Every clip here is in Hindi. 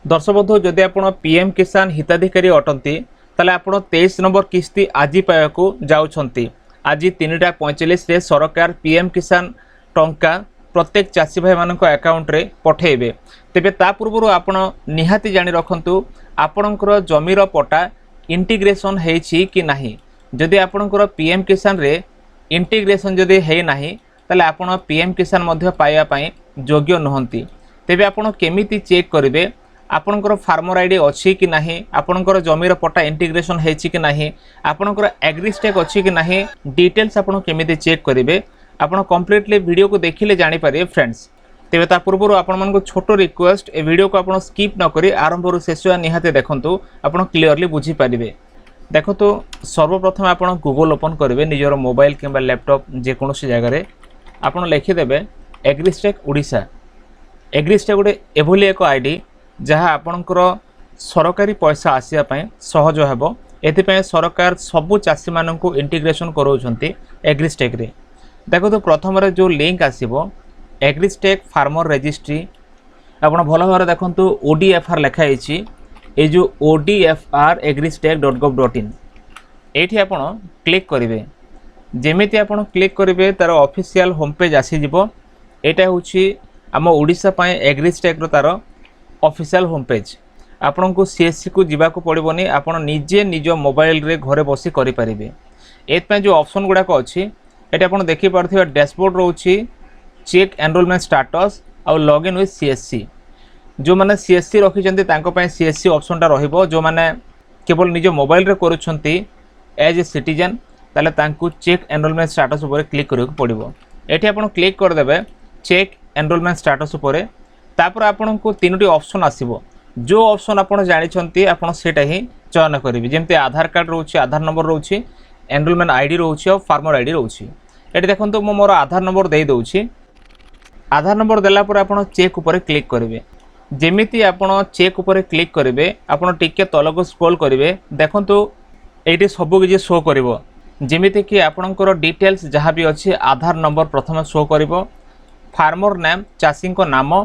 दर्शक बंधु जदि आप पीएम किसान हिताधिकारी अटंती ताले आप 23 नंबर किस्ती आज पाइबाकू जाउछंती। आज 3:45 रे सरकार पीएम किसान टंका प्रत्येक चाषी भाई मान अकाउंट रे पठेबे। तेबे ता पूर्व आपण निहाती जानि रखंतु आपणकर जमीर पट्टा इंटीग्रेशन हेछि कि नाही। जदि आपणकर पीएम किसान रे इंटीग्रेशन जदि हे नाही ताले आपण पीएम किसान मध्य पाइबा पई योग्य नहंती। तेबे आपण केमिति चेक करिवे आपणकर फार्मर आईडी अच्छी कि नाही, आपणकर जमीर पट्टा इंटीग्रेशन हेछि कि नाही, आपणकर एग्रीस्टेक अच्छी कि नाही, डिटेल्स आपण केमिति चेक करिवे आपण कंप्लीटली वीडियो को देखिले जानि पारे फ्रेंड्स। तेबे ता पूर्व आपण मन को छोटो रिक्वेस्ट ए वीडियो को आपण स्किप न करी आरंभ रु शेष निहाते देखंतु आपण क्लियरली बुझी पारिबे। देखंतु सर्वप्रथम आपण गूगल ओपन करिवे निजर मोबाइल किंबा लैपटॉप जे कोनोसी जगह रे आपण लिखि देबे एग्रीस्टेक ओडिशा। एग्रीस्टेक गोटे एभली एक आईडी जहाँ आपणकर सरकारी पैसा आसिया पय सहज हेबो। एथिपय सरकार सबु चाषी माननकु इंटीग्रेशन करोउछंती एग्रीस्टेक रे। देखो तो प्रथम रे जो लिंक आसीबो एग्रीस्टेक फार्मर रजिस्ट्री आपण भल भाव देखंतु ओडीएफआर लिखा हिची ए जो odfr agristek.gov.in एठी आपण क्लिक करिवे। जेमिति आपण क्लिक करिवे तार ऑफिशियल होम पेज आसी जिवो। एटा होची आम ओडिशा पय एग्रीस्टेक रो तार ऑफिशियल होम पेज। आपन को सीएससी को जीवा को पड़ोनी, आपन निजे निज मोबाइल रे घरे बसी करि परिबे। एत जो ऑप्शन गुडा को अछि एटा आपन देखि पारथिबा डैशबोर्ड रोची चेक एनरोलमेंट स्टेटस और लॉगिन विथ सीएससी। जो माने सीएससी रखि जंती तांको पय सीएससी ऑप्शन टा रहिबो। जो माने केवल निज मोबाइल रे करूछंती एज ए सिटीजन ताले तांको चेक एनरोलमेंट स्टेटस ऊपर क्लिक करियो पड़िबो। एठी आपन क्लिक कर देबे चेक एनरोलमेंट स्टेटस ऊपर। तापर आपन को तीनोटी ऑप्शन आसीबो। जो ऑप्शन आपन जानिछंती आपन सेटा ही चयन करिवे। जेमते आधार कार्ड रोची, आधार नंबर रोची, एनरोलमेंट आईडी रोची और फार्मर आईडी रोची। एटी देखंतु मो मोर आधार नंबर देई दोची। आधार नंबर देला पर आपन चेक ऊपर क्लिक करिवे। जेमिति आपन चेक ऊपर क्लिक करिवे आपन टिके तलको स्क्रॉल करिवे। देखंतु एटी सब किछि शो करिवो। जेमिति कि आपनकर डिटेल्स जहाँ भी अछि आधार नंबर प्रथम शो करिवो, फार्मर नेम चाषी को नाम,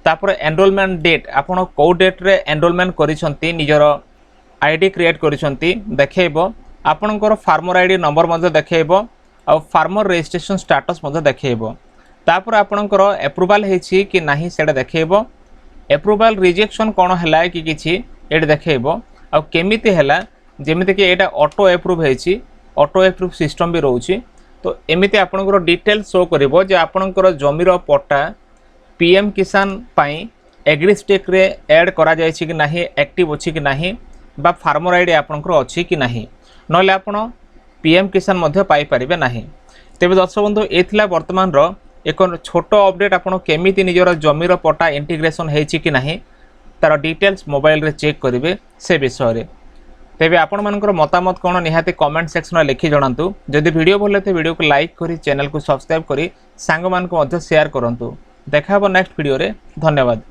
तापर एनरोलमेंट डेट आपन को डेट रे एनरोलमेंट करिसंती निजर आईडी क्रिएट करिसंती देखैबो। आपनकर फार्मर आईडी नंबर मधे देखैबो और फार्मर रजिस्ट्रेशन स्टेटस मधे देखैबो। तापर आपनकर अप्रूवल हेछि कि नाही सेडा देखैबो। अप्रूवल रिजेक्शन कोन हला कि किछि एड देखैबो और केमिति हला। जेमिति कि एटा ऑटो अप्रूव हेछि, ऑटो अप्रूव सिस्टम भी रहउछि। तो एमिति आपनकर डिटेल शो करिवो जे आपनकर जमीर पट्टा पीएम किसान पाई एग्रीस्टेक रे ऐड करा जायछि कि नाही, एक्टिव अछि कि नाही, बा फार्मर आईडी आपनकर अछि कि नाही, नले आपण पीएम किसान मध्य पाई परिबे नाही। तेबे दर्शक बंधु एथिला वर्तमान रो एक छोटो अपडेट आपण केमिति निजर जमीर पट्टा इंटीग्रेशन हेछि कि नाही तार डिटेल्स मोबाइल रे चेक करिवे से विषय रे। तेबे आपण मानकर मतामत कोन निहाते कमेंट सेक्शन में लिखि जणांतु। जदि वीडियो भल लागे वीडियो को लाइक करी चैनल को सब्सक्राइब करी सांग मान को मध्य शेयर करंतु। देखा नेक्स्ट वीडियो रे। धन्यवाद।